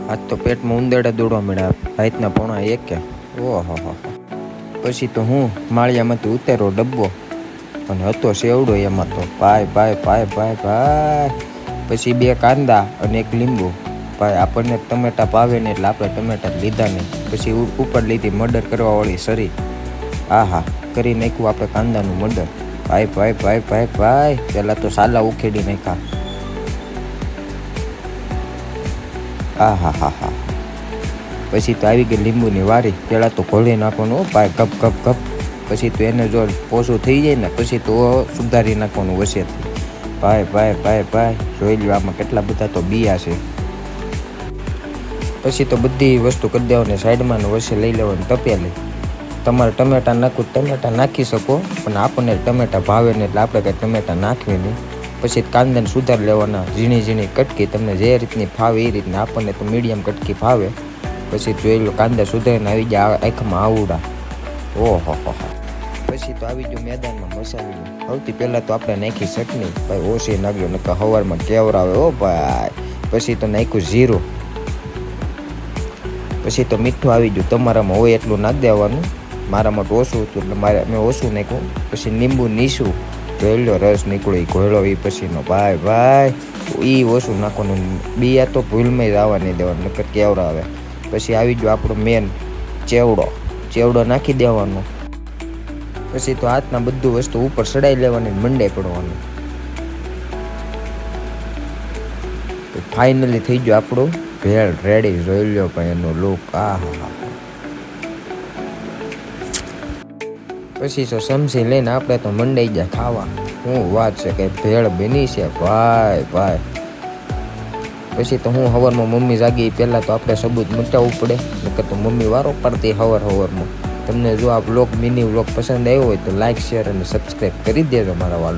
આજ તો પેટમાં ઉંદરડા દોડવા મળ્યા રાતના 1:45 કે ઓહો હો. પછી તો હું માળિયામાંથી ઉતાર્યો ડબ્બો અને હતો સેવડો એમાં તો ભાઈ. પછી 2 કાંદા અને 1 લીંબુ. ભાઈ આપણને ટમેટા ભાવે ને એટલે આપણે ટમેટા લીધા નહીં. પછી ઉપર લીધી મર્ડર કરવાવાળી સરી. આહા કરી નાખ્યું આપણે કાંદાનું મર્ડર. ભાઈ પહેલાં તો સાલા ઉખેડી નાખ્યા. આહા. પછી તો આવી ગઈ લીંબુની વારી. પહેલાં તો ઘોળી નાખવાનું ભાઈ ગપ. પછી તો એને જો પોસું થઈ જાય ને પછી તો સુધારી નાખવાનું વસેથી. ભાઈ જોઈ લ્યો આમાં કેટલા બધા તો બિયા છે. પછી તો બધી વસ્તુ કરી દેવાની સાઈડમાં ને વસે લઈ લેવાની તપેલી. તમારે ટમેટા નાખવું ટમેટા નાખી શકો, પણ આપણને ટમેટા ભાવે ને એટલે આપણે કંઈ ટમેટા નાખવી નહીં. પછી કાંદાને સુધારી લેવાના ઝીણી કટકી, તમને જે રીતની ફાવે એ રીતના. આપણને તો મીડિયમ કટકી ફાવે. પછી જોઈ લો કાંદા સુધારીને આવી જાય આંખમાં આવડા. ઓહો. પછી તો આવી ગયો મેદાનમાં મસાલો. સૌથી પહેલાં તો આપણે નાખી ચટણી. ભાઈ ઓછી નાખ્યો નકર સવારમાં કેવરાવે હો ભાઈ. પછી તો નાખ્યું જીરું. પછી તો મીઠું આવી ગયું. તમારામાં હોય એટલું નાખી દેવાનું. મારામાં તો ઓછું હતું એટલે મેં ઓછું નાખ્યું. પછી લીંબુ નીસું જોઈ રસ નીકળ્યો ઘોળો એ પછીનો. ભાઈ એ ઓછું નાખવાનું. બીયા તો ભૂલમાં જ આવવા નહીં દેવાનું નકર કેવરાવે. પછી આવી ગયો આપણો મેન ચેવડો નાખી દેવાનો. પછી તો હાથના બધું વસ્તુ ઉપર ચડાઈ લેવાની, મંડાઈ પડવાનું. ફાઇનલી થઈ ગયો આપણું ભેળ રેડી. જોઈ લો ભાઈ એનો લુક. આહા. પછી તો સમસી લઈને આપણે તો મંડાઈ જાય ખાવા. શું વાત છે કે ભેળ બની છે ભાઈ. પછી તો હું સવારમાં મમ્મી જાગી પહેલાં તો આપણે સબૂત મટાવવું પડે નકર તો મમ્મી વારો પડતી સવારમાં. તમને જો આ મિની વ્લોગ પસંદ આવ્યો હોય તો લાઈક શેર અને સબસ્ક્રાઈબ કરી દેજો મારા વાળા.